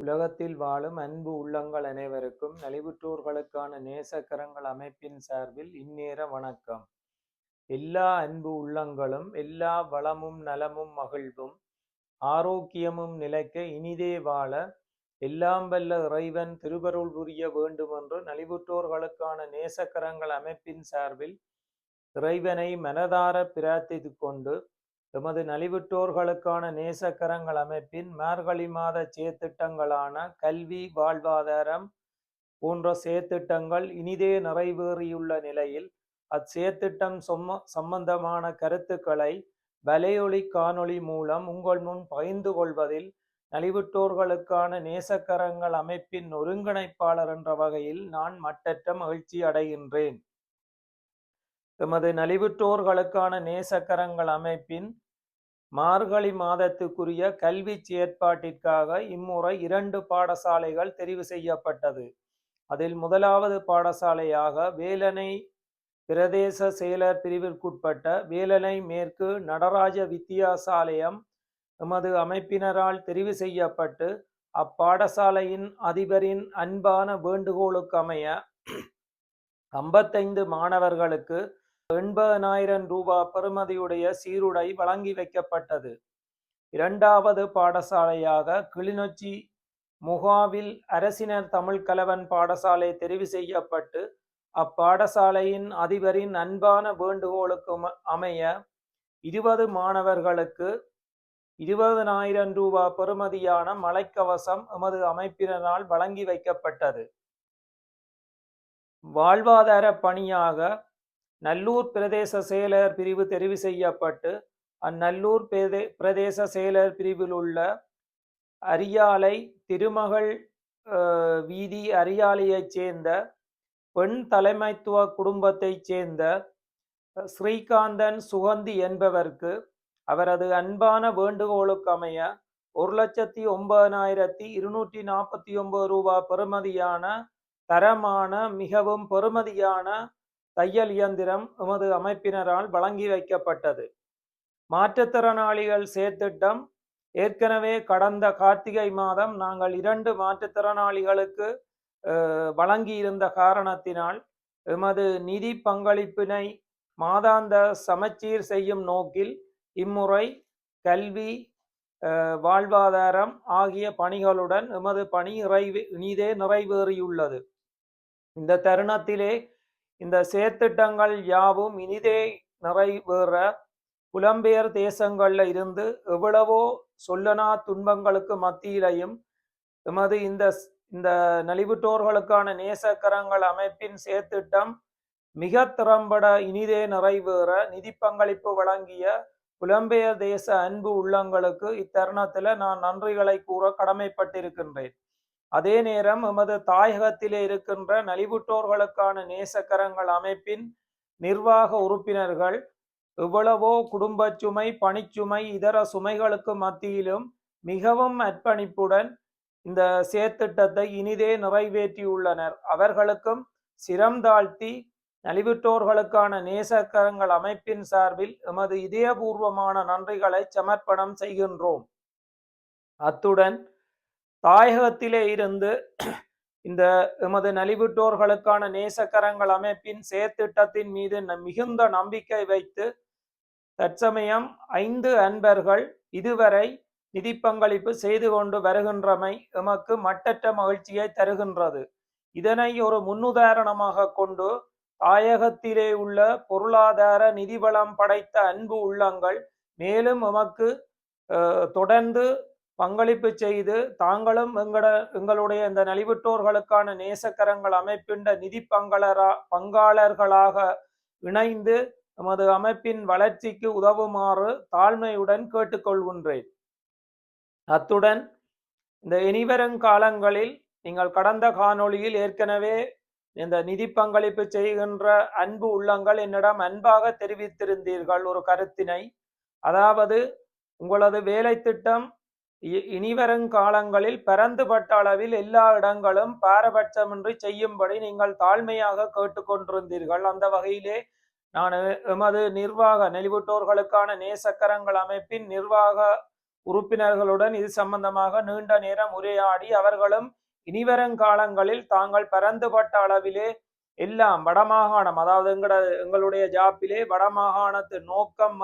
உலகத்தில் வாழும் அன்பு உள்ளங்கள் அனைவருக்கும் நலிவுற்றோர்களுக்கான நேசக்கரங்கள் அமைப்பின் சார்பில் இந்நேர வணக்கம். எல்லா அன்பு உள்ளங்களும் எல்லா வளமும் நலமும் மகிழ்வும் ஆரோக்கியமும் நிலைக்க இனிதே வாழ எல்லாம் வல்ல இறைவன் திருவருள் புரிய வேண்டுமென்று நலிவுற்றோர்களுக்கான நேசக்கரங்கள் அமைப்பின் சார்பில் இறைவனை மனதார பிரார்த்தித்து கொண்டு எமது நலிவுற்றோர்களுக்கான நேசக்கரங்கள் அமைப்பின் மார்கழி மாத செயற்திட்டங்களான கல்வி, வாழ்வாதாரம் போன்ற செயற்திட்டங்கள் இனிதே நிறைவேறியுள்ள நிலையில் அச்செயற்திட்டம் சம்பந்தமான கருத்துக்களை வலையொலி காணொளி மூலம் உங்கள் முன் பகிர்ந்து கொள்வதில் நலிவுற்றோர்களுக்கான நேசக்கரங்கள் அமைப்பின் ஒருங்கிணைப்பாளர் என்ற வகையில் நான் மட்டற்ற மகிழ்ச்சி அடைகின்றேன். எமது நலிவுற்றோர்களுக்கான நேசக்கரங்கள் அமைப்பின் மார்கழி மாதத்துக்குரிய கல்வி செயற்பாட்டிற்காக இம்முறை 2 பாடசாலைகள் தெரிவு செய்யப்பட்டது. அதில் முதலாவது பாடசாலையாக வேலணை பிரதேச செயலர் பிரிவிற்குட்பட்ட வேலணை மேற்கு நடராஜ வித்தியாசாலயம் எமது அமைப்பினரால் தெரிவு செய்யப்பட்டு அப்பாடசாலையின் அதிபரின் அன்பான வேண்டுகோளுக்கமைய 55 மாணவர்களுக்கு 80,000 ரூபாய் பெறுமதியுடைய சீருடை வழங்கி வைக்கப்பட்டது. இரண்டாவது பாடசாலையாக கிளிநொச்சி முகாவில் அரசினர் தமிழ் கலவன் பாடசாலை தெரிவு செய்யப்பட்டு அப்பாடசாலையின் அதிபரின் அன்பான வேண்டுகோளுக்கு அமைய 20 மாணவர்களுக்கு 20,000 ரூபாய் பெறுமதியான மழைக்கவசம் எமது அமைப்பினரால் வழங்கி வைக்கப்பட்டது. வாழ்வாதார பணியாக நல்லூர் பிரதேச செயலர் பிரிவு தெரிவு செய்யப்பட்டு அந்நல்லூர் பிரதேச செயலர் பிரிவில் உள்ள அரியாலை திருமகள் வீதி அரியாலையைச் சேர்ந்த பெண் தலைமைத்துவ குடும்பத்தைச் சேர்ந்த ஸ்ரீகாந்தன் சுகந்தி என்பவருக்கு அவரது அன்பான வேண்டுகோளுக்கமைய 1,09,249 ரூபாய் பெறுமதியான தரமான மிகவும் பெறுமதியான தையல் இயந்திரம் எமது அமைப்பினரால் வழங்கி வைக்கப்பட்டது. மாற்றுத்திறனாளிகள் செயற்திட்டம் ஏற்கனவே கடந்த கார்த்திகை மாதம் நாங்கள் 2 மாற்றுத்திறனாளிகளுக்கு வழங்கியிருந்த காரணத்தினால் எமது நிதி பங்களிப்பினை மாதாந்த சமச்சீர் செய்யும் நோக்கில் இம்முறை கல்வி, வாழ்வாதாரம் ஆகிய பணிகளுடன் எமது பணி இனிதே நிறைவேறியுள்ளது. இந்த தருணத்திலே இந்த செயற்திட்டங்கள் யாவும் இனிதே நிறைவேற புலம்பெயர் தேசங்கள்ல இருந்து எவ்வளவோ சொல்லனா துன்பங்களுக்கு மத்தியிலையும் எமது இந்த நலிவுற்றோர்களுக்கான நேசக்கரங்கள் அமைப்பின் செயற்திட்டம் மிக திறம்பட இனிதே நிறைவேற நிதி பங்களிப்பு வழங்கிய புலம்பெயர் தேச அன்பு உள்ளங்களுக்கு இத்தருணத்தில் நான் நன்றிகளை கூற கடமைப்பட்டிருக்கின்றேன். அதே நேரம் எமது தாயகத்திலே இருக்கின்ற நலிவுற்றோர்களுக்கான நேசக்கரங்கள் அமைப்பின் நிர்வாக உறுப்பினர்கள் எவ்வளவோ குடும்ப சுமை, பணிச்சுமை, இதர சுமைகளுக்கு மத்தியிலும் மிகவும் அர்ப்பணிப்புடன் இந்த செயற்திட்டத்தை இனிதே நிறைவேற்றியுள்ளனர். அவர்களுக்கும் சிரம் தாழ்த்தி நலிவுற்றோர்களுக்கான நேசக்கரங்கள் அமைப்பின் சார்பில் எமது இதயபூர்வமான நன்றிகளை சமர்ப்பணம் செய்கின்றோம். அத்துடன் தாயகத்திலே இருந்து இந்த எமது நலிவுற்றோர்களுக்கான நேசக்கரங்கள் அமைப்பின் செயற்திட்டத்தின் மீது மிகுந்த நம்பிக்கை வைத்து தற்சமயம் 5 அன்பர்கள் இதுவரை நிதி பங்களிப்பு செய்து கொண்டு வருகின்றமை எமக்கு மட்டற்ற மகிழ்ச்சியை தருகின்றது. இதனை ஒரு முன்னுதாரணமாக கொண்டு தாயகத்திலே உள்ள பொருளாதார நிதி வளம் படைத்த அன்பு உள்ளங்கள் மேலும் எமக்கு தொடர்ந்து பங்களிப்பு செய்து தாங்களும் எங்களுடைய இந்த நலிவுற்றோர்களுக்கான நேசக்கரங்கள் அமைப்பின் நிதி பங்காளர்களாக இணைந்து எமது அமைப்பின் வளர்ச்சிக்கு உதவுமாறு தாழ்மையுடன் கேட்டுக்கொள்கின்றேன். அத்துடன் இந்த இனிவரும் காலங்களில் நீங்கள் கடந்த காணொளியில் ஏற்கனவே இந்த நிதி பங்களிப்பு செய்கின்ற அன்பு உள்ளங்கள் என்னிடம் அன்பாக தெரிவித்திருந்தீர்கள் ஒரு கருத்தினை. அதாவது உங்களது வேலை திட்டம் இனிவரும் காலங்களில் பரந்துபட்ட அளவில் எல்லா இடங்களும் பாரபட்சமின்றி செய்யும்படி நீங்கள் தாழ்மையாக கேட்டுக்கொண்டிருந்தீர்கள். அந்த வகையிலே நான் எமது நிர்வாக நலிவுற்றோர்களுக்கான நேசக்கரங்கள் அமைப்பின் நிர்வாக உறுப்பினர்களுடன் இது சம்பந்தமாக நீண்ட நேரம் உரையாடி அவர்களும் இனிவரும் காலங்களில் தாங்கள் பரந்துபட்ட அளவிலே எல்லாம் வடமாகாணம், அதாவது எங்களுடைய ஜாப்பிலே வடமாகாணத்து நோக்கம்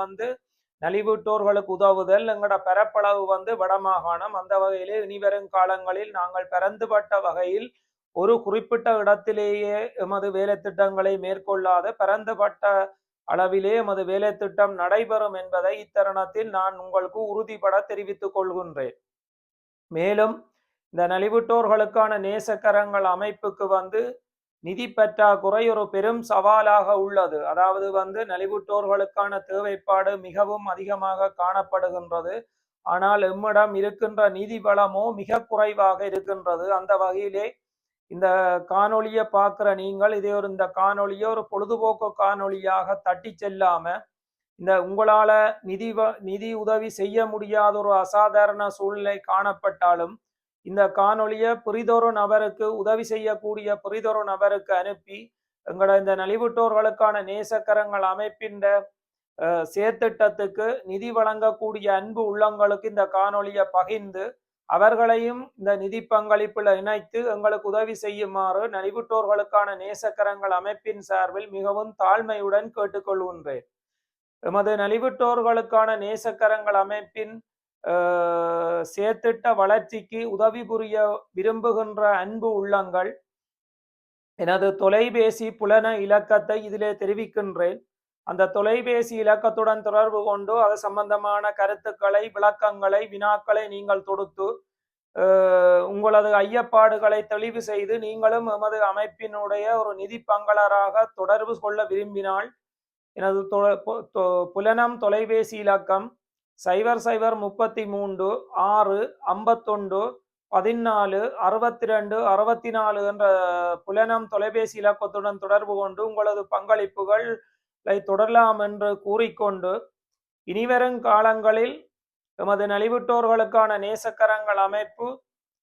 நலிவுற்றோர்களுக்கு உதவுதல், எங்கட பரப்பளவு வடமாகாணம். அந்த வகையிலே இனிவரும் காலங்களில் நாங்கள் பரந்துபட்ட வகையில் ஒரு குறிப்பிட்ட இடத்திலேயே எமது வேலை திட்டங்களை மேற்கொள்ளாத பரந்துபட்ட அளவிலே எமது வேலை திட்டம் நடைபெறும் என்பதை இத்தருணத்தில் நான் உங்களுக்கு உறுதிபட தெரிவித்துக் கொள்கின்றேன். மேலும் இந்த நலிவுற்றோர்களுக்கான நேசக்கரங்கள் அமைப்புக்கு நிதி பற்றாக்குறை ஒரு பெரும் சவாலாக உள்ளது. அதாவது நலிவுற்றோர்களுக்கான தேவைப்பாடு மிகவும் அதிகமாக காணப்படுகின்றது. ஆனால் எம்மிடம் இருக்கின்ற நிதி வளமோ மிக குறைவாக இருக்கின்றது. அந்த வகையிலே இந்த காணொலியை பார்க்கிற நீங்கள் இந்த காணொலியை ஒரு பொழுதுபோக்கு காணொலியாக தட்டி செல்லாம உங்களால நிதி உதவி செய்ய முடியாத ஒரு அசாதாரண சூழ்நிலை காணப்பட்டாலும் இந்த காணொலியை பிறிதொரு நபருக்கு உதவி செய்யக்கூடிய பிறிதொரு நபருக்கு அனுப்பி இந்த நலிவுற்றோர்களுக்கான நேசக்கரங்கள் அமைப்பின் செயற்திட்டத்துக்கு நிதி வழங்கக்கூடிய அன்பு உள்ளங்களுக்கு இந்த காணொலியை பகிர்ந்து அவர்களையும் இந்த நிதி பங்களிப்பில் இணைத்து எங்களுக்கு உதவி செய்யுமாறு நலிவுற்றோர்களுக்கான நேசக்கரங்கள் அமைப்பின் சார்பில் மிகவும் தாழ்மையுடன் கேட்டுக்கொள்கின்றேன். எமது நலிவுற்றோர்களுக்கான நேசக்கரங்கள் அமைப்பின் செயற்திட்ட வளர்ச்சிக்கு உதவி புரிய விரும்புகின்ற அன்பு உள்ளங்கள் எனது தொலைபேசி புலன இலக்கத்தை இதிலே தெரிவிக்கின்றேன். அந்த தொலைபேசி இலக்கத்துடன் தொடர்பு கொண்டு அது சம்பந்தமான கருத்துக்களை, விளக்கங்களை, வினாக்களை நீங்கள் தொடுத்து உங்களது ஐயப்பாடுகளை தெளிவு செய்து நீங்களும் எமது அமைப்பினுடைய ஒரு நிதி பங்களராக தொடர்பு கொள்ள விரும்பினால் எனது புலனம் தொலைபேசி இலக்கம் 0033 6 51 14 62 64 என்ற புலனம் தொலைபேசி இலக்கத்துடன் தொடர்பு கொண்டு உங்களது பங்களிப்புகளை தொடரலாம் என்று கூறிக்கொண்டு இனிவரும் காலங்களில் எமது நலிவுற்றோர்களுக்கான நேசக்கரங்கள் அமைப்பு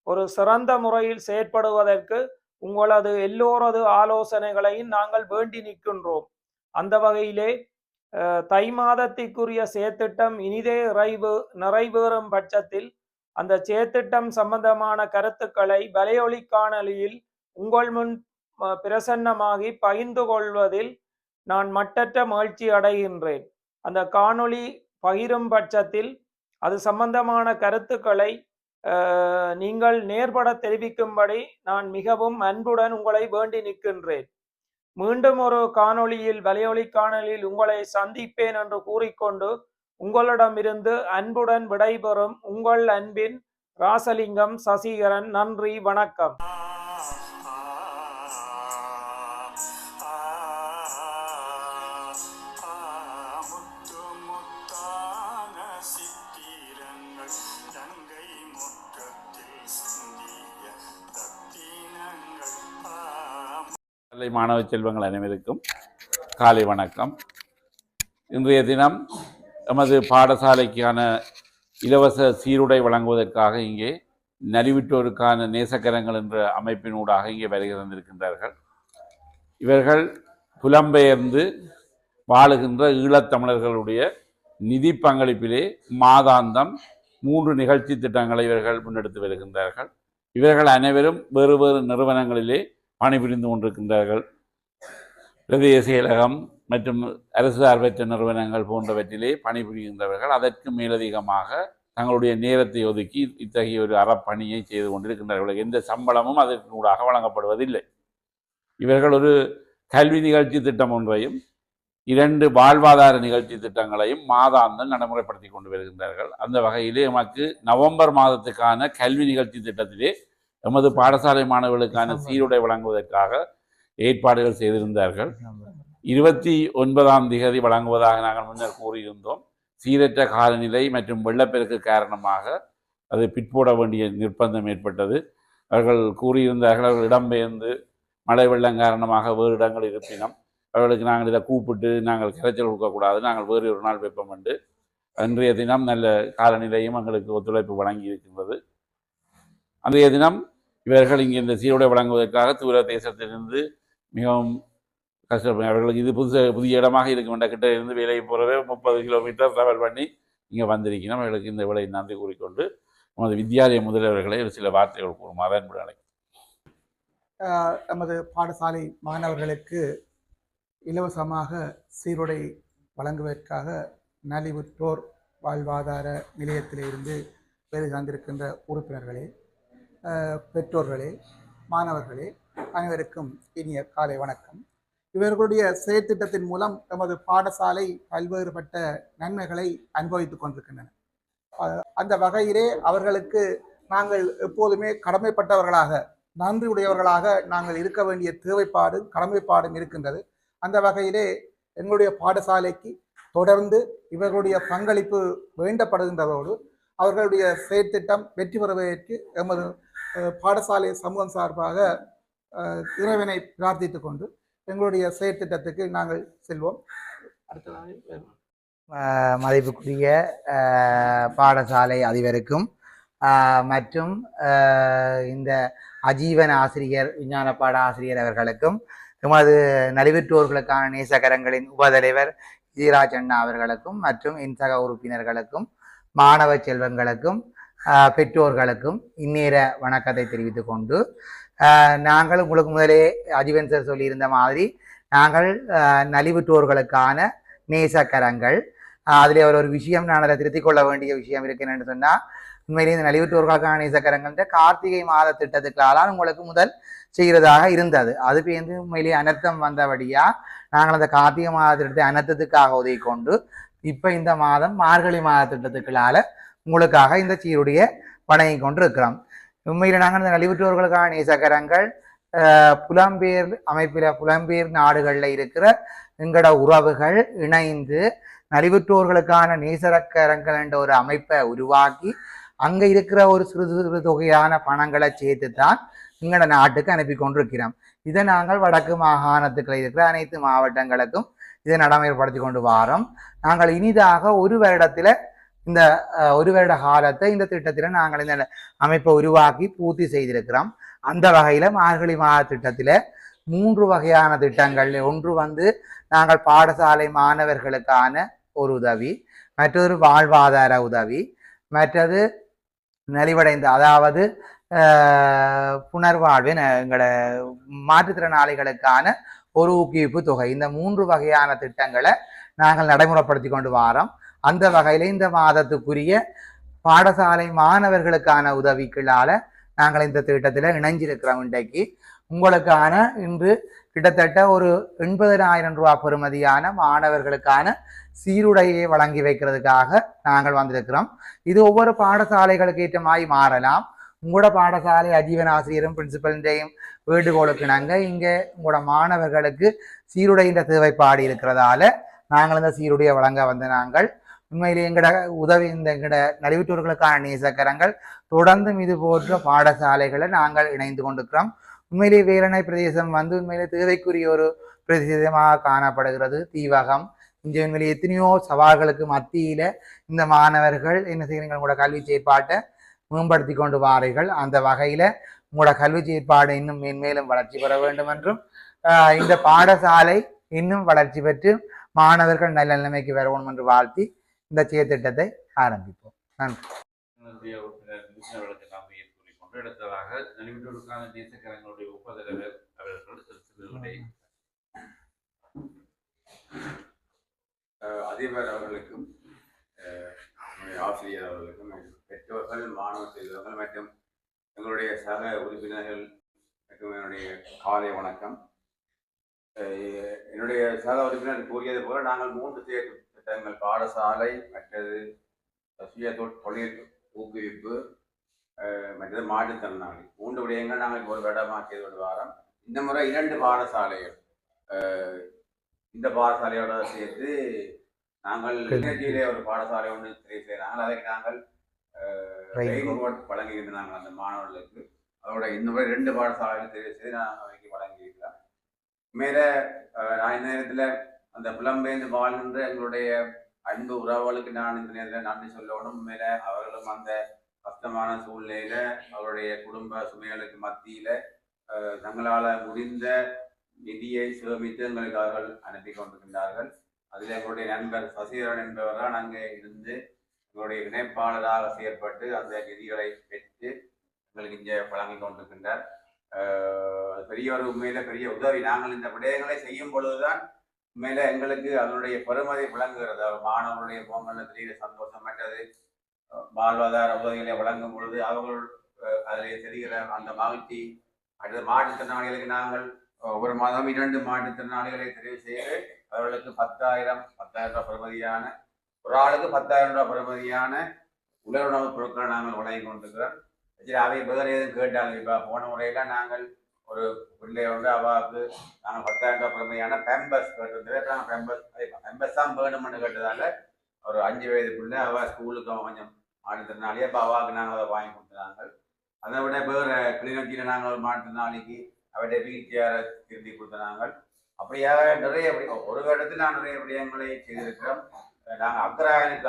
ஒரு சிறந்த முறையில் செயற்படுவதற்கு உங்களது எல்லோரது ஆலோசனைகளையும் நாங்கள் வேண்டி நிற்கின்றோம். அந்த வகையிலே தை மாதத்திற்குரிய செயற்திட்டம் இனிதே நிறைவேறும் பட்சத்தில் அந்த செயற்திட்டம் சம்பந்தமான கருத்துக்களை வலையொலி காணொலியில் உங்கள் முன் பிரசன்னமாகி பகிர்ந்து கொள்வதில் நான் மட்டற்ற மகிழ்ச்சி அடைகின்றேன். அந்த காணொலி பகிரும் பட்சத்தில் அது சம்பந்தமான கருத்துக்களை நீங்கள் நேர்பட தெரிவிக்கும்படி நான் மிகவும் அன்புடன் உங்களை வேண்டி நிற்கின்றேன். மீண்டும் ஒரு காணொளியில் வலையொலி காணொலியில் உங்களை சந்திப்பேன் என்று கூறிக்கொண்டு உங்களிடமிருந்து அன்புடன் விடைபெறும் உங்கள் அன்பின் ராசலிங்கம் சசிகரன். நன்றி, வணக்கம். மாணவ செல்வங்கள் அனைவருக்கும் காலை வணக்கம். இன்றைய தினம் எமது பாடசாலைக்கான இலவச சீருடை வழங்குவதற்காக இங்கே நலிவுற்றோருக்கான நேசக்கரங்கள் என்ற அமைப்பினூடாக இங்கே வருகை தந்திருக்கின்றார்கள். இவர்கள் புலம்பெயர்ந்து வாழுகின்ற ஈழத்தமிழர்களுடைய நிதி பங்களிப்பிலே மாதாந்தம் 3 நிகழ்ச்சி திட்டங்களை இவர்கள் முன்னெடுத்து வருகின்றார்கள். இவர்கள் அனைவரும் வேறு வேறு நிறுவனங்களிலே பணிபுரிந்து கொண்டிருக்கின்றார்கள். பிரதேச செயலகம் மற்றும் அரசு சார்பற்ற நிறுவனங்கள் போன்றவற்றிலே பணிபுரிகின்றவர்கள். அதற்கு மேலதிகமாக தங்களுடைய நேரத்தை ஒதுக்கி இத்தகைய ஒரு அறப்பணியை செய்து கொண்டிருக்கின்றார்கள். எந்த சம்பளமும் அதற்கூடாக வழங்கப்படுவதில்லை. இவர்கள் ஒரு கல்வி நிகழ்ச்சி திட்டம் ஒன்றையும் 2 வாழ்வாதார நிகழ்ச்சி திட்டங்களையும் மாதாந்தம் நடைமுறைப்படுத்தி கொண்டு வருகின்றார்கள். அந்த வகையிலே எமக்கு நவம்பர் மாதத்துக்கான கல்வி நிகழ்ச்சி திட்டத்திலே எமது பாடசாலை மாணவர்களுக்கான சீருடை வழங்குவதற்காக ஏற்பாடுகள் செய்திருந்தார்கள். 29ஆம் தேதி வழங்குவதாக நாங்கள் முன்னர் கூறியிருந்தோம். சீரற்ற காலநிலை மற்றும் வெள்ளப்பெருக்கு காரணமாக அது பிற்போட வேண்டிய நிர்பந்தம் ஏற்பட்டது. அவர்கள் கூறியிருந்தார்கள், அவர்கள் இடம்பெயர்ந்து மழை வெள்ளம் காரணமாக வேறு இடங்கள் இருப்பினும் அவர்களுக்கு நாங்கள் இதை கூப்பிட்டு நாங்கள் கரைச்சல் கொடுக்கக்கூடாது, நாங்கள் வேறு ஒரு நாள் வைப்போம் என்று அன்றைய தினம் நல்ல காலநிலையும் எங்களுக்கு ஒத்துழைப்பு வழங்கி இருக்கின்றது. அன்றைய தினம் இவர்கள் இங்கே இந்த சீருடை வழங்குவதற்காக தூர தேசத்திலிருந்து மிகவும் கஷ்டப்படும். அவர்களுக்கு இது புதிய இடமாக இருக்கும். கிட்ட இருந்து வேலைக்கு போகிறவே 30 கிலோமீட்டர் ட்ராவல் பண்ணி இங்கே வந்திருக்கணும். அவர்களுக்கு இந்த விலை நன்றி கூறிக்கொண்டு நமது வித்தியாலய முதல்வர்களை ஒரு சில வார்த்தைகள் கூறுமாறு அன்புடன் அழைக்கிறேன். நமது பாடசாலை மாணவர்களுக்கு இலவசமாக சீருடை வழங்குவதற்காக நலிவுற்றோர் வாழ்வாதார நிலையத்திலிருந்து வேலை சார்ந்திருக்கின்ற உறுப்பினர்களே, பெற்றோர்களே, மாணவர்களே, அனைவருக்கும் இனிய காலை வணக்கம். இவர்களுடைய செயற்திட்டத்தின் மூலம் நமது பாடசாலை பல்வேறுபட்ட நன்மைகளை அனுபவித்துக் கொண்டிருக்கின்றன. அந்த வகையிலே அவர்களுக்கு நாங்கள் எப்போதுமே கடமைப்பட்டவர்களாக, நன்றியுடையவர்களாக நாங்கள் இருக்க வேண்டிய தேவைப்பாடும் கடமைப்பாடும் இருக்கின்றது. அந்த வகையிலே எங்களுடைய பாடசாலைக்கு தொடர்ந்து இவர்களுடைய பங்களிப்பு வேண்டப்படுகின்றதோடு அவர்களுடைய செயற்திட்டம் வெற்றி பெறுவதற்கு எமது பாடசாலை சமூகம் சார்பாக இறைவனை பிரார்த்தித்துக் கொண்டு எங்களுடைய செயற்திட்டத்துக்கு நாங்கள் செல்வோம். அடுத்ததாக மதிப்புக்குரிய பாடசாலை அதிபருக்கும் மற்றும் இந்த அஜீவன் ஆசிரியர், விஞ்ஞான பாட ஆசிரியர் அவர்களுக்கும், எமது நலிவுற்றோர்களுக்கான நேசகரங்களின் உபதலைவர் ஜீராஜ் அண்ணா அவர்களுக்கும் மற்றும் என் சக உறுப்பினர்களுக்கும், மாணவ செல்வங்களுக்கும், பெற்றோர்களுக்கும் இந்நேர வணக்கத்தை தெரிவித்துக் கொண்டு, நாங்கள் உங்களுக்கு முதலே அஜீவன் சார் சொல்லியிருந்த மாதிரி நாங்கள் நலிவுற்றோர்களுக்கான நேசக்கரங்கள், அதில் ஒரு விஷயம் நான் அதை திருத்திக் கொள்ள வேண்டிய விஷயம் இருக்குன்னு சொன்னால், உண்மையிலே இந்த நலிவுற்றோர்களுக்கான நேசக்கரங்கள்ன்ற கார்த்திகை மாத திட்டத்துக்களால் உங்களுக்கு முதல் செய்கிறதாக இருந்தது. அது பேருந்து உண்மையிலேயே அனர்த்தம் வந்தபடியா நாங்கள் அந்த கார்த்திகை மாத திட்டத்தை அனர்த்தத்துக்காக உதவி கொண்டு இப்போ இந்த மாதம் மார்கழி மாத திட்டத்துக்களால் உங்களுக்காக இந்த சீருடைய வணங்கி கொண்டு இருக்கிறோம். உண்மையில் நாங்கள் இந்த நலிவுற்றோர்களுக்கான நேசக்கரங்கள் புலம்பெயர் அமைப்பில், புலம்பெயர் நாடுகளில் இருக்கிற எங்களோட உறவுகள் இணைந்து நலிவுற்றோர்களுக்கான நேசக்கரங்கள் என்ற ஒரு அமைப்பை உருவாக்கி அங்கே இருக்கிற ஒரு சிறு தொகையான பணங்களை சேர்த்து தான் எங்களோட நாட்டுக்கு அனுப்பி கொண்டிருக்கிறோம். இதை நாங்கள் வடக்கு மாகாணத்துக்களில் இருக்கிற அனைத்து மாவட்டங்களுக்கும் இதை நடைமுறைப்படுத்தி கொண்டு வாரோம். நாங்கள் இனிதாக ஒரு வருடத்தில், இந்த ஒரு வருட காலத்தை இந்த திட்டத்தில் நாங்கள் இந்த அமைப்பை உருவாக்கி பூர்த்தி செய்திருக்கிறோம். அந்த வகையில் மார்கழி மாத திட்டத்தில் 3 வகையான திட்டங்கள். ஒன்று நாங்கள் பாடசாலை மாணவர்களுக்கான ஒரு உதவி, மற்றொரு வாழ்வாதார உதவி, மற்றது நலிவடைந்த அதாவது புனர்வாழ்வு எங்களோட மாற்றுத்திறனாளிகளுக்கான ஒரு ஊக்குவிப்பு தொகை. இந்த 3 வகையான திட்டங்களை நாங்கள் நடைமுறைப்படுத்தி கொண்டு வாரோம். அந்த வகையில் இந்த மாதத்துக்குரிய பாடசாலை மாணவர்களுக்கான உதவிகளால் நாங்கள் இந்த திட்டத்தில் இணைஞ்சிருக்கிறோம். இன்றைக்கு உங்களுக்கான இன்று கிட்டத்தட்ட ஒரு 80,000 ரூபா பெறுமதியான மாணவர்களுக்கான சீருடையை வழங்கி வைக்கிறதுக்காக நாங்கள் வந்திருக்கிறோம். இது ஒவ்வொரு பாடசாலைகளுக்கு ஏற்றமாய் மாறலாம். உங்களோட பாடசாலை அஜீவன் ஆசிரியரும் பிரின்சிபல்டையும் வேண்டுகோளுக்கு நாங்கள் இங்கே உங்களோட மாணவர்களுக்கு சீருடையின் தேவைப்பாடு இருக்கிறதால நாங்கள் இந்த சீருடையை வழங்க வந்த நாங்கள் உண்மையிலே எங்களோட உதவி, இந்த எங்களோட நலிவுற்றோர்களுக்கான நேசக்கரங்கள் தொடர்ந்து இது போன்ற பாடசாலைகளை நாங்கள் இணைந்து கொண்டிருக்கிறோம். உண்மையிலேயே வேலணை பிரதேசம் உண்மையிலே தேவைக்குரிய ஒரு பிரதேசமாக காணப்படுகிறது. தீவகம் இங்கே உண்மையிலே எத்தனையோ சவால்களுக்கு மத்தியில் இந்த மாணவர்கள் என்ன செய்கிறீங்க, உங்களோட கல்வி செயற்பாட்டை மேம்படுத்தி கொண்டு வாரீர்கள். அந்த வகையில் உங்களோட கல்வி செயற்பாடு இன்னும் மேன்மேலும் வளர்ச்சி பெற வேண்டும் என்றும், இந்த பாடசாலை இன்னும் வளர்ச்சி பெற்று மாணவர்கள் நல்ல நிலைமைக்கு வரணும் என்று வாழ்த்தி இந்த செயற்திட்டத்தை ஆரம்பிப்போம். நன்றி. அடுத்ததாக நலிவுற்றோருக்கான நேசக்கரங்களுடைய உபதலைவர் அவர்கள் அதிபர் அவர்களுக்கும், ஆசிரியர் அவர்களுக்கும், பெற்றோர்கள், மாணவ செல்வங்கள் மற்றும் எங்களுடைய சக உறுப்பினர்கள் மற்றும் என்னுடைய காலை வணக்கம். என்னுடைய சக உறுப்பினர் கூறியது போல நாங்கள் 3 திட்டங்கள், பாடசாலை, மற்றது சுய தொழில் ஊக்குவிப்பு, மற்றது மாற்றுத்திறனாளி, 3 விடயங்கள் நாங்கள் ஒரு இடமாக்கியது ஒரு வாரம். இந்த முறை 2 பாடசாலைகள், இந்த பாடசாலையோட சேர்த்து நாங்கள் நிகழ்ச்சியிலே ஒரு பாடசாலை ஒன்று தெரிவு செய்கிறாங்க. அதற்கு நாங்கள் வழங்குகின்றோம் அந்த மாணவர்களுக்கு. அதோட இந்த முறை 2 பாடசாலைகள் தெரிவு செய்து நாங்கள் அவைக்கு வழங்கியிருக்கிறோம். மேலே நான் இந்த நேரத்தில் அந்த புலம்பெயர்ந்து வாழ்கின்ற எங்களுடைய அன்பு உறவுகளுக்கு நான் இந்த நேரத்தில் நன்றி சொல்லணும். மேலே அவர்களும் அந்த கஷ்டமான சூழ்நிலையில அவருடைய குடும்ப சுமைகளுக்கு மத்தியில தங்களால் முடிந்த நிதியை சேமித்து எங்களுக்கு அவர்கள் அனுப்பி கொண்டிருக்கின்றார்கள். அதில் எங்களுடைய நண்பர் சசிதரன் என்பவர் தான் அங்கே இருந்து எங்களுடைய இணைப்பாளராக செயற்பட்டு அந்த நிதிகளை பெற்று எங்களுக்கு இங்கே வழங்கி கொண்டிருக்கின்றார். அது பெரிய ஒரு உண்மையில பெரிய உதவி. நாங்கள் இந்த விடயங்களை செய்யும் பொழுதுதான் உண்மையில எங்களுக்கு அதனுடைய பெருமதி விளங்குகிறது. மாணவர்களுடைய பொங்கல் தெரிகிற சந்தோஷம், மற்றது வாழ்வாதார உதவிகளை வழங்கும் பொழுது அவர்கள் அதில் தெரிகிற அந்த மகிழ்ச்சி. அடுத்த மாற்றுத்திறனாளிகளுக்கு நாங்கள் ஒவ்வொரு மாதம் 2 மாற்றுத்திறனாளிகளை தெரிவு செய்து அவர்களுக்கு 10,000 ரூபாய் பெறுமதியான, ஒரு ஆளுக்கு 10,000 ரூபாய் பெறுமதியான உலர் உணவுப் பொருட்களை நாங்கள் வழங்கி கொண்டிருக்கிறோம். சரி, அவை வேறு எதுவும் கேட்டாங்க. இப்போ போன முறையில் நாங்கள் ஒரு பிள்ளையோட அவாவுக்கு நாங்கள் 10,000 ரூபாய் பெறுமதியான பெம்பஸ் கேட்டிருந்தோம். நாங்கள் பெம்பஸ் தான் வேணும்னு கேட்டதால ஒரு 5 வயது பிள்ளை அவள் ஸ்கூலுக்கு கொஞ்சம் மாற்றுத்திறனாளியே, அப்போ அவாவுக்கு நாங்கள் அதை வாங்கி கொடுத்தாங்க. அதை விட வேறு கிளிநொச்சியில் நாங்கள் ஒரு மாற்றுத்திறனாளிக்கு அவருடைய வீல் சேரை திருத்தி கொடுத்தாங்க. அப்படியாக நிறைய ஒரு இடத்துல நான் நிறைய விடயங்களை செய்திருக்கிறோம். நாங்கள்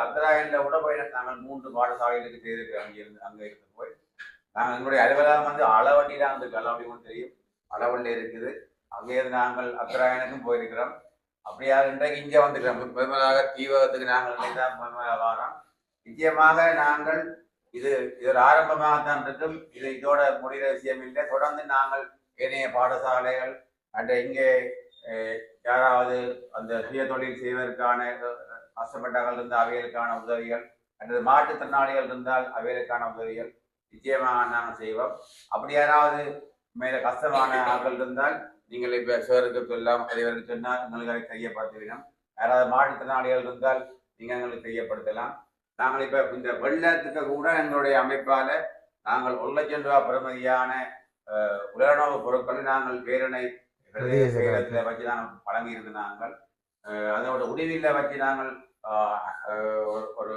அக்கராயனில் கூட போய் நாங்கள் 3 பாடசாலைகளுக்கு செய்திருக்கிறோம். அங்கே இருந்து போய் நாங்கள் எங்களுடைய அலுவலகம் வந்து அளவண்டி தான் இருக்கு. அளவண்டி தெரியும், அளவண்டி இருக்குது. அங்கேயிருந்து நாங்கள் அக்கராயனுக்கும் போயிருக்கிறோம். அப்படியாக இன்றைக்கு இங்கே வந்துக்கிறோம். பெருமளாக தீவகத்துக்கு நாங்கள் வாரம். நிச்சயமாக நாங்கள் இது ஒரு ஆரம்பமாகத்தான் இருக்கும். இதோட முடிகிற விஷயம் இல்லை. தொடர்ந்து நாங்கள் ஏனைய பாடசாலைகள் அண்ட் இங்கே யாராவது அந்த சுய தொழில் செய்வதற்கான கஷ்டப்பட்டவர்கள் இருந்தால் அவைகளுக்கான உதவிகள், அல்லது மாற்றுத்திறனாளிகள் இருந்தால் அவைகளுக்கான உதவிகள் நிச்சயமாக நாங்கள் செய்வோம். அப்படி யாராவது மேலே கஷ்டமான ஆட்கள் இருந்தால் நீங்கள் இப்போ சேருக்கு சொல்லலாம், அதிவருக்கு சொன்னால் எங்களுக்கு அதை தெரியப்படுத்திவிடும். யாராவது மாற்றுத்திறனாளிகள் இருந்தால் நீங்கள் எங்களுக்கு தெரியப்படுத்தலாம். நாங்கள் இப்போ இந்த வெள்ளத்துக்கு கூட எங்களுடைய அமைப்பால் நாங்கள் 1 லட்சம் ரூபாய் பெறுமதியான உலர்ணவு பொருட்களை நாங்கள் வேரணை பிரதேசத்தில் வச்சு நாங்கள் வழங்கியிருந்து நாங்கள் அதோட உதவியில் வச்சு நாங்கள் ஒரு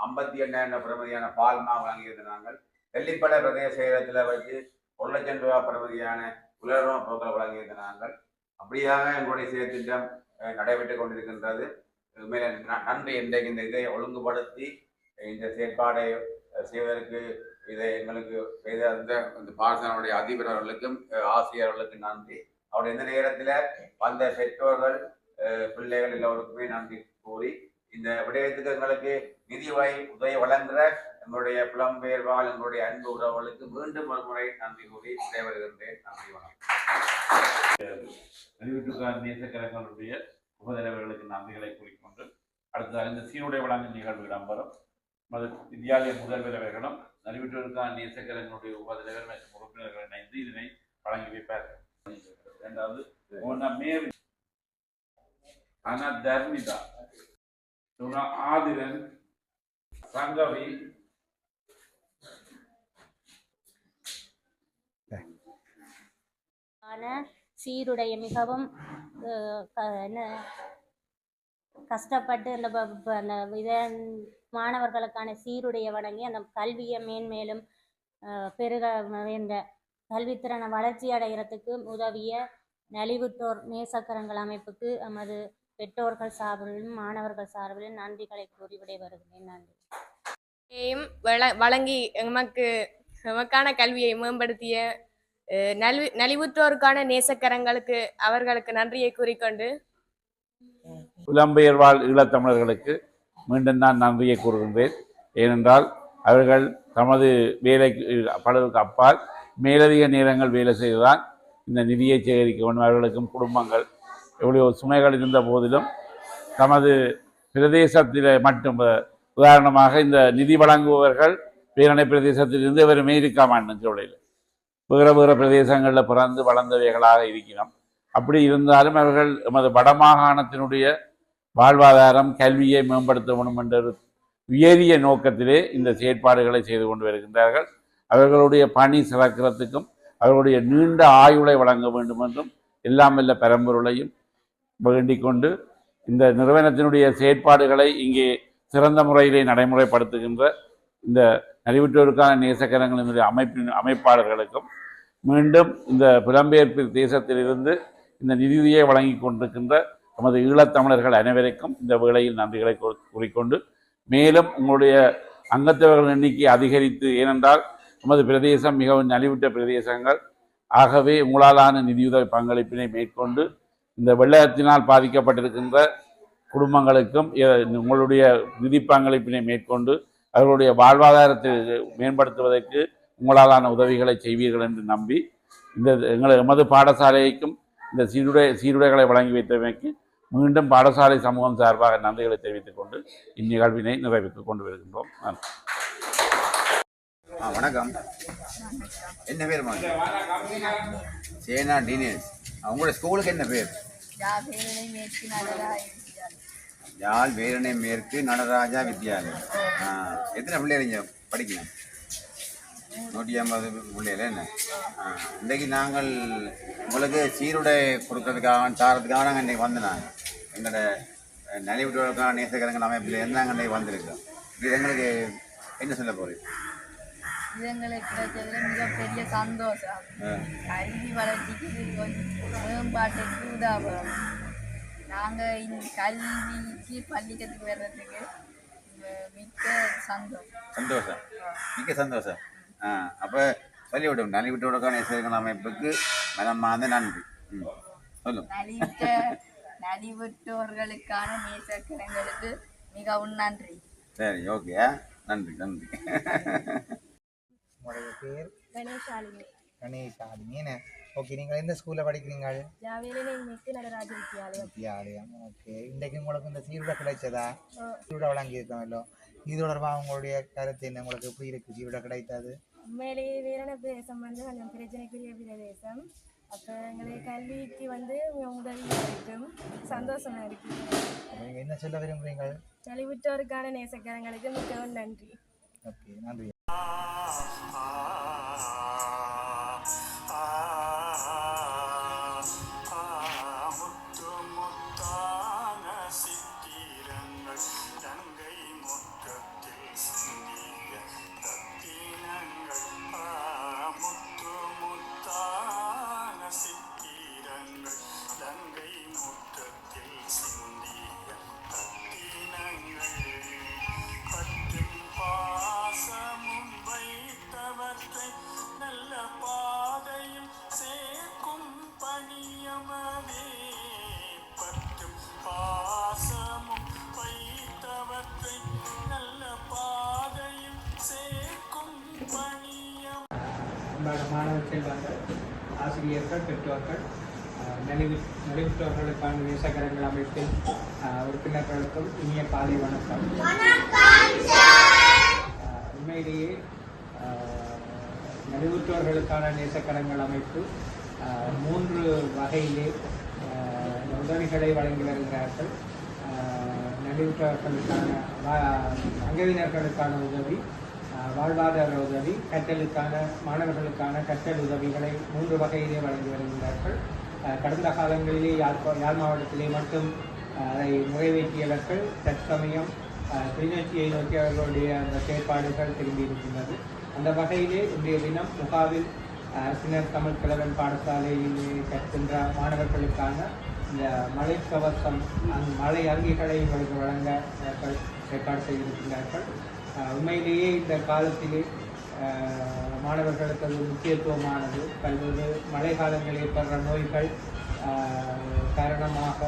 58,000 பெறுமதியான பால்மா வழங்கியிருந்து நாங்கள் வெள்ளிப்படை பிரதேச செயலத்தில் வச்சு 1 லட்சம் ரூபாய் பெறுமதியான உலர்ணவு பொருட்களை வழங்கியிருந்து நாங்கள். அப்படியாக எங்களுடைய செயற்திட்டம் நடைபெற்று கொண்டிருக்கின்றது. மேலே நன்றி. இன்றைக்கு இந்த இதை ஒழுங்குபடுத்தி இந்த செயற்பாடை செய்வதற்கு இதை எங்களுக்கு செய்த அந்த பாடசாலையுடைய அதிபர் அவர்களுக்கும் ஆசிரியர்களுக்கும் நன்றி. அவருடைய இந்த நேரத்தில் வந்த பெற்றோர்கள் பிள்ளைகள் எல்லோருக்குமே நன்றி கூறி இந்த விடயத்துக்கு எங்களுக்கு நிதி உதவி வழங்குகிற எங்களுடைய புலம்பெயர் வாழ் எங்களுடைய அன்பு உறவுகளுக்கு மீண்டும் ஒரு முறை நன்றி கூறி விடைபெறுகின்றேன். நன்றி, வணக்கம். அறிவிட்டுக்கார் நேசக்கரங்களுடைய உபதலைவர்களுக்கு நன்றிகளை கூறிக்கொண்டு அடுத்ததாக இந்த சீருடை வழங்கும் நிகழ்வு இடம்பெறும். வித்யாலய முதல்வர் அவர்களும் அறிவிட்டுக்கான நேசக்கரங்களுடைய உபதலைவர் மற்றும் உறுப்பினர்கள் இணைந்து இதனை வழங்கி வைப்பார்கள். இரண்டாவது தர்மிதா, ஆதிரன், சங்கவி, சீருடைய மிகவும் கஷ்டப்பட்டு அந்த மாணவர்களுக்கான சீருடைய வழங்கி அந்த கல்வியை மேன்மேலும் பெருக இந்த கல்வித்திறனை வளர்ச்சி அடைகிறதுக்கு உதவிய நலிவுற்றோர் நேசக்கரங்கள் அமைப்புக்கு நமது பெற்றோர்கள் சார்பிலும் மாணவர்கள் சார்பிலும் நன்றிகளை கூறி விடைபெறுகிறேன். நன்றி. வழங்கி எமக்கான கல்வியை மேம்படுத்திய நலிவுற்றோருக்கான நேசக்கரங்களுக்கு அவர்களுக்கு நன்றியை கூறிக்கொண்டு புலம்பெயர் வாழ் ஈழத்தமிழர்களுக்கு மீண்டும் நான் நன்றியை கூறுகின்றேன். ஏனென்றால் அவர்கள் தமது வேலைக்கு பலருக்கு அப்பால் மேலதிக நேரங்கள் வேலை செய்துதான் இந்த நிதியை சேகரிக்க வேண்டும். அவர்களுக்கும் குடும்பங்கள் எவ்வளோ சுமைகள் இருந்த போதிலும் தமது பிரதேசத்தில் மட்டும், உதாரணமாக இந்த நிதி வழங்குபவர்கள் பேரணை பிரதேசத்திலிருந்து இவர் அமெரிக்கா மாநிலம் சொல்லையில் வேறு பிரதேசங்களில் பிறந்து வளர்ந்தவைகளாக இருக்கிறோம். அப்படி இருந்தாலும் அவர்கள் எமது வடமாகாணத்தினுடைய வாழ்வாதாரம் கல்வியை மேம்படுத்த வேண்டும் என்ற உயரிய நோக்கத்திலே இந்த செயற்பாடுகளை செய்து கொண்டு வருகின்றார்கள். அவர்களுடைய பணி சிறக்கிறதுக்கும் அவர்களுடைய நீண்ட ஆயுளை வழங்க வேண்டும் என்றும் எல்லாம் வல்ல பரம்பொருளையும் வேண்டிக் கொண்டு இந்த நிறுவனத்தினுடைய செயற்பாடுகளை இங்கே சிறந்த முறையிலே நடைமுறைப்படுத்துகின்ற இந்த நலிவுற்றோருக்கான நேசக்கரங்களினுடைய அமைப்பாளர்களுக்கும் மீண்டும் இந்த புலம்பெயர்ப்பு தேசத்திலிருந்து இந்த நிதியை வழங்கி கொண்டிருக்கின்ற நமது ஈழத்தமிழர்கள் அனைவருக்கும் இந்த வேளையில் நன்றிகளை கூறிக்கொண்டு, மேலும் உங்களுடைய அங்கத்தவர்கள் எண்ணிக்கை அதிகரித்து, ஏனென்றால் நமது பிரதேசம் மிகவும் நலிவுற்ற பிரதேசங்கள், ஆகவே உங்களாலான நிதியுதவி பங்களிப்பினை மேற்கொண்டு இந்த வெள்ளத்தினால் பாதிக்கப்பட்டிருக்கின்ற குடும்பங்களுக்கும் உங்களுடைய நிதி பங்களிப்பினை மேற்கொண்டு அவர்களுடைய வாழ்வாதாரத்தை மேம்படுத்துவதற்கு உங்களாலான உதவிகளை செய்வீர்கள் என்று நம்பி எமது பாடசாலைக்கும் இந்த சீருடைகளை வழங்கி வைத்தமைக்கு மீண்டும் பாடசாலை சமூகம் சார்பாக நன்றிகளை தெரிவித்துக் கொண்டு இந்நிகழ்வினை நிறைவுக்கு கொண்டு வருகின்றோம். வணக்கம். என்ன பேர் சேனா டீனேஸ். உங்களோட ஸ்கூலுக்கு என்ன பேர்? யாழ் வேலணை மேற்கு நடராஜா வித்யாலயம். எத்தனை பிள்ளைங்க படிக்கணும்? 150 பிள்ளைகள். என்ன இன்றைக்கு நாங்கள் உங்களுக்கு சீருடை கொடுக்கறதுக்காக சாரத்துக்காக நாங்கள் இன்றைக்கி வந்து நாங்கள் எங்களோட நலிவுற்றோருக்கான நேசகரங்கள் அமைப்பில் இருந்து நாங்கள் இன்றைக்கி வந்திருக்கோம். இது எங்களுக்கு என்ன சொல்ல போகிறீங்க? இது எங்களுக்கு கிடைச்சதுல மிகப்பெரிய சந்தோஷம். கல்வி வளர்ச்சிக்கு மேம்பாட்டுக்கு உதவும். நாங்கள் இந்த கல்விக்கு பள்ளிக்கத்துக்கு வர்றதுக்கு மிக்க சந்தோஷம். மிக்க சந்தோஷம். அப்போ சொல்லிவிட்டோம், நலிவிட்டோருக்கான நேசகரங்கள் அமைப்புக்கு மனமார்ந்த நன்றி. சொல்லும். நலிவுற்றோர்களுக்கான நேசக்கரங்களுக்கு மிகவும் நன்றி. சரி, ஓகே, நன்றி. உங்களுடைய பேர்? கணேஷாலினி. என்ன? ஓகே, நீங்கள் எந்த ஸ்கூலில் படிக்கிறீங்க? நடராஜ வித்யாலயம். ஓகே, இன்றைக்கு உங்களுக்கு இந்த சீருடை கிடைச்சதா? சீருடை வழங்கியிருக்கோம்ல, இது தொடர்பாக உங்களுடைய கருத்து என்ன? உங்களுக்கு எப்படி இருக்குது சீருடை கிடைத்தது? உண்மையிலேயே வேற பிரதேசம் கொஞ்சம் பிரச்சனைக்குரிய பிரதேசம். அப்போ எங்களுக்கு கல்விக்கு உதவி இருக்கும், சந்தோஷமா இருக்கு. நீங்கள் என்ன சொல்ல விரும்புகிறீங்க? நலிவுற்றோருக்கான நேசக்கரங்களுக்கு மிகவும் நன்றி. ஓகே, நன்றி. மாணவ செல்வங்கள், ஆசிரியர்கள், பெற்றோர்கள், நலிவுற்றோர்களுக்கான நேசகரங்கள் அமைப்பின் உறுப்பினர்களுக்கும் இனிய காலை வணக்கம். உண்மையிலேயே நலிவுற்றோர்களுக்கான நேசக்கரங்கள் அமைப்பு 3 வகையிலே உதவிகளை வழங்கி வருகிறார்கள். நலிவுற்றோர்களுக்கான அங்கவினர்களுக்கான உதவி, வாழ்வாதார உதவி, கற்றலுக்கான மாணவர்களுக்கான கற்றல் உதவிகளை 3 வகையிலே வழங்கி வருகிறார்கள். கடந்த காலங்களிலே யாழ் மாவட்டத்திலே மட்டும் அதை நிறைவேற்றியவர்கள் தற்சமயம் கிளிநொச்சியை நோக்கி அவர்களுடைய அந்த செயற்பாடுகள் திரும்பியிருக்கின்றது. அந்த வகையிலே இன்றைய தினம் முகாவில் அரசினர் தமிழ் கிழவன் பாடசாலையிலே கற்கின்ற மாணவர்களுக்கான இந்த மழை கவசம், மழை அங்கிகளை இவர்களுக்கு வழங்க ஏற்பாடு செய்திருக்கிறார்கள். உண்மையிலேயே இந்த காலத்திலே மாணவர்களுக்கு அது முக்கியத்துவமானது. பல்வேறு மழை காலங்களில் ஏற்படுற நோய்கள் காரணமாக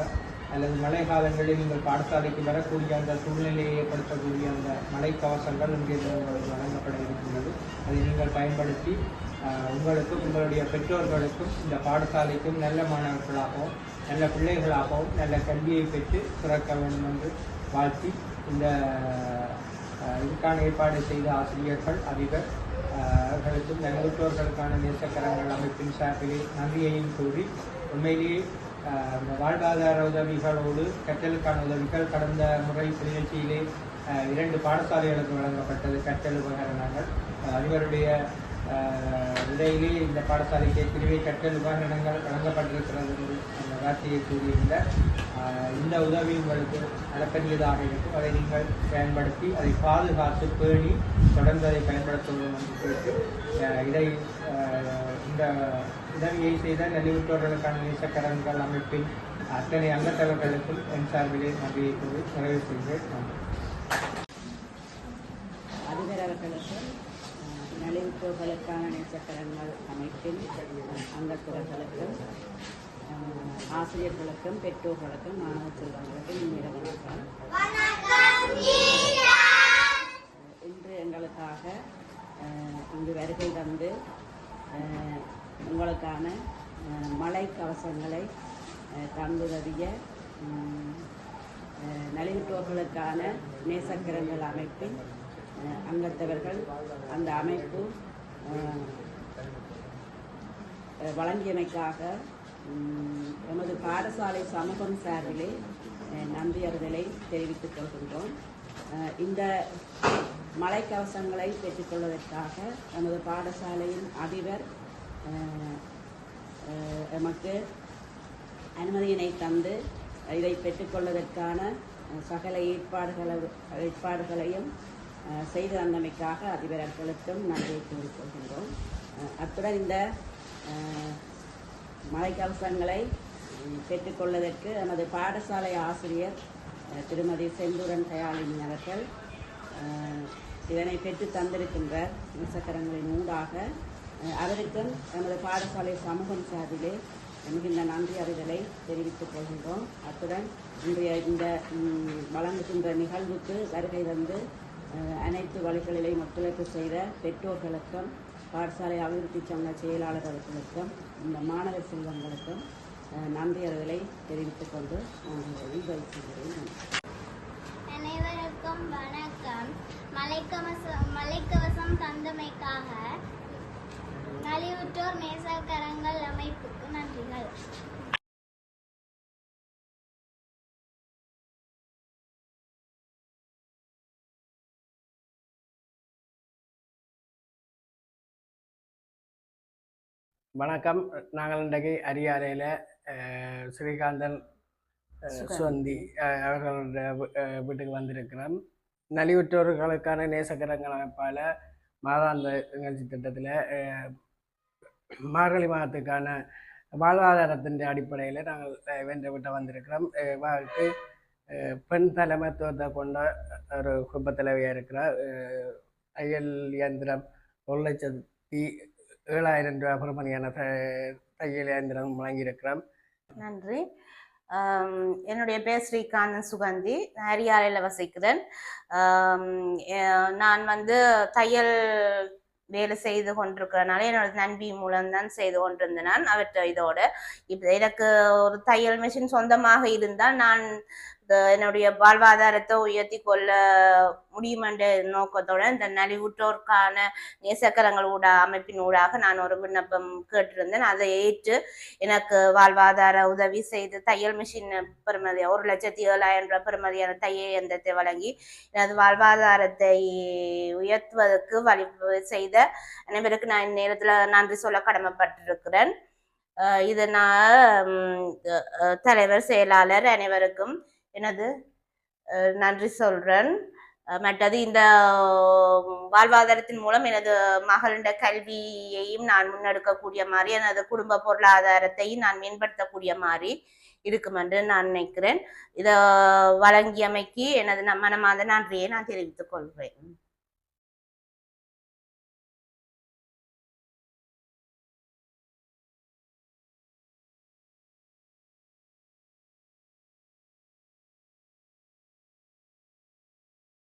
அல்லது மழை காலங்களில் நீங்கள் பாடசாலைக்கு வரக்கூடிய அந்த சூழ்நிலையை ஏற்படுத்தக்கூடிய அந்த மழை கவசங்கள் இங்கே வழங்கப்பட இருக்கின்றது. அதை நீங்கள் பயன்படுத்தி உங்களுக்கும் உங்களுடைய பெற்றோர்களுக்கும் இந்த பாடசாலைக்கும் நல்ல மாணவர்களாகவும் நல்ல பிள்ளைகளாகவும் நல்ல கல்வியை பெற்று சிறக்க வேண்டும் என்று வாழ்த்தி இந்த இதுக்கான ஏற்பாடு செய்த ஆசிரியர்கள், அதிபர் அவர்களுக்கும் நலிவுற்றோர்களுக்கான நேசக்கரங்கள் அமைப்பின் சார்பிலே நன்றியையும் கூறி, உண்மையிலேயே இந்த வாழ்வாதார உதவிகளோடு கற்றலுக்கான உதவிகள் கடந்த முறை கிளிநொச்சியிலே 2 பாடசாலைகளுக்கு வழங்கப்பட்டது கற்றல் உபகரணங்கள். அதிபருடைய இடையிலே இந்த பாடசாலைக்கு ஏற்கனவே கற்றல் உபகரணங்கள் வழங்கப்பட்டிருக்கிறது என்று அந்த வார்த்தையை கூறியிருந்த இந்த உதவி உங்களுக்கு அளப்பரியதாக இருக்கும். அதை நீங்கள் பயன்படுத்தி அதை பாதுகாத்து பேணி தொடர்ந்து அதை பயன்படுத்துவோம் என்று குறித்து இந்த உதவியை செய்த நலிவுற்றோர்களுக்கான நேசக்கரங்கள் அமைப்பின் அத்தனை அங்கத்தவர்களுக்கும் என் சார்பிலே நன்றியை கூறி நிறைவு செய்கிறேன். அதிபர் அவர்களுக்கும் நலிவுற்றோர்களுக்கான நேசக்கரங்கள் அமைப்பின் அங்கத்துவர்களுக்கும் ஆசிரியர்களுக்கும் பெற்றோர்களுக்கும் மாணவ செல்வங்களுக்கும் இந்நேர வணக்கம். இன்று எங்களுக்காக இங்கு வருகை தந்து உங்களுக்கான மழை கவசங்களை தந்துதவிய நலிவுற்றோர்களுக்கான நேசக்கரங்கள் அமைப்பின் அங்கத்தவர்கள், அந்த அமைப்பு வழங்கியமைக்காக எமது பாடசாலை சமூகம் சார்பிலே நன்றியறிதலை தெரிவித்துக் கொள்கின்றோம். இந்த மழைக்கவசங்களை பெற்றுக்கொள்வதற்காக எமது பாடசாலையின் அதிபர் எமக்கு அனுமதியினை தந்து இதை பெற்றுக்கொள்வதற்கான சகல ஏற்பாடுகளையும் செய்து தந்தமைக்காக அதிபர்களுக்கும் நன்றியை கூறிக்கொள்கின்றோம். அத்துடன் இந்த மழைக்கவசங்களை பெற்றுக்கொள்வதற்கு நமது பாடசாலை ஆசிரியர் திருமதி செந்தூரன் தயாளினி அவர்கள் இதனை பெற்று தந்திருக்கின்றார். நேசக்கரங்களின் ஊடாக அவருக்கும் நமது பாடசாலை சமூகம் சார்பிலே மிகுந்த நன்றி அறிதலை தெரிவித்துக் கொள்கின்றோம். அத்துடன் இன்றைய இந்த வழங்குகின்ற நிகழ்வுக்கு வருகை தந்து அனைத்து வழிகளிலேயும் ஒத்துழைப்பு செய்த பெற்றோர்களுக்கும் பாடசாலை அபிவிருத்தி சங்க செயலாளர்களுக்கும் இந்த மாணவர் செல்வங்களுக்கும் நன்றி அறிதலை தெரிவித்துக் கொண்டு நான் அனைவருக்கும் வணக்கம். மலைக்கவசம் தந்தமைக்காக நலிவுற்றோர் நேசக்கரங்கள் அமைப்புக்கு நன்றிகள். வணக்கம். நாங்கள் இன்றைக்கு அரியாலையில் ஸ்ரீகாந்தன் சுவந்தி அவர்களுடைய வீட்டுக்கு வந்திருக்கிறோம். நலிவுற்றோர்களுக்கான நேசக்கரங்கள் அமைப்பால் மாதாந்த நிகழ்ச்சி திட்டத்தில் மார்கழி மாதத்துக்கான வாழ்வாதாரத்தின் அடிப்படையில் நாங்கள் வென்ற விட்ட வந்திருக்கிறோம். பெண் தலைமைத்துவத்தை கொண்ட ஒரு குடும்ப தலைவியாக இருக்கிறார். தையல் இயந்திரம் 1,07,000 ரூபாய் பெறுமதியான தையல் இயந்திரம் வழங்கியிருக்கிறோம். நன்றி. என்னுடைய பேர் ஸ்ரீகாந்தன் சுகந்தி, ஹரியாலையில் வசிக்கிறேன். நான் தையல் வேலை செய்து கொண்டிருக்கிறனால என்னோட நண்பி மூலம்தான் செய்து கொண்டிருந்தேன். நான் அவற்றை இதோட இப்போ எனக்கு ஒரு தையல் மிஷின் சொந்தமாக இருந்தால் நான் என்னுடைய வாழ்வாதாரத்தை உயர்த்தி கொள்ள முடியும் என்ற நோக்கத்தோட இந்த நலிவுற்றோருக்கான நேசக்கரங்கள் அமைப்பின் ஊடாக நான் ஒரு விண்ணப்பம் கேட்டிருந்தேன். அதை ஏற்று எனக்கு வாழ்வாதார உதவி செய்து தையல் மிஷின் பெறுமதி 1,07,000 ரூபாய் பெறுமதியான தையல் இயந்திரத்தை வழங்கி எனது வாழ்வாதாரத்தை உயர்த்துவதற்கு வழி செய்த அனைவருக்கு நான் இந்நேரத்தில் நன்றி சொல்ல கடமைப்பட்டிருக்கிறேன். இது நான் தலைவர் செயலாளர் அனைவருக்கும் எனது நன்றி சொல்றேன். மற்றது இந்த வாழ்வாதாரத்தின் மூலம் எனது மகளின் கல்வியையும் நான் முன்னெடுக்கக்கூடிய மாதிரி எனது குடும்ப பொருளாதாரத்தையும் நான் மேம்படுத்தக்கூடிய மாதிரி இருக்கும் என்று நான் நினைக்கிறேன். இதை வழங்கியமைக்கு எனது மனமார்ந்த நன்றியை நான் தெரிவித்துக் கொள்கிறேன்.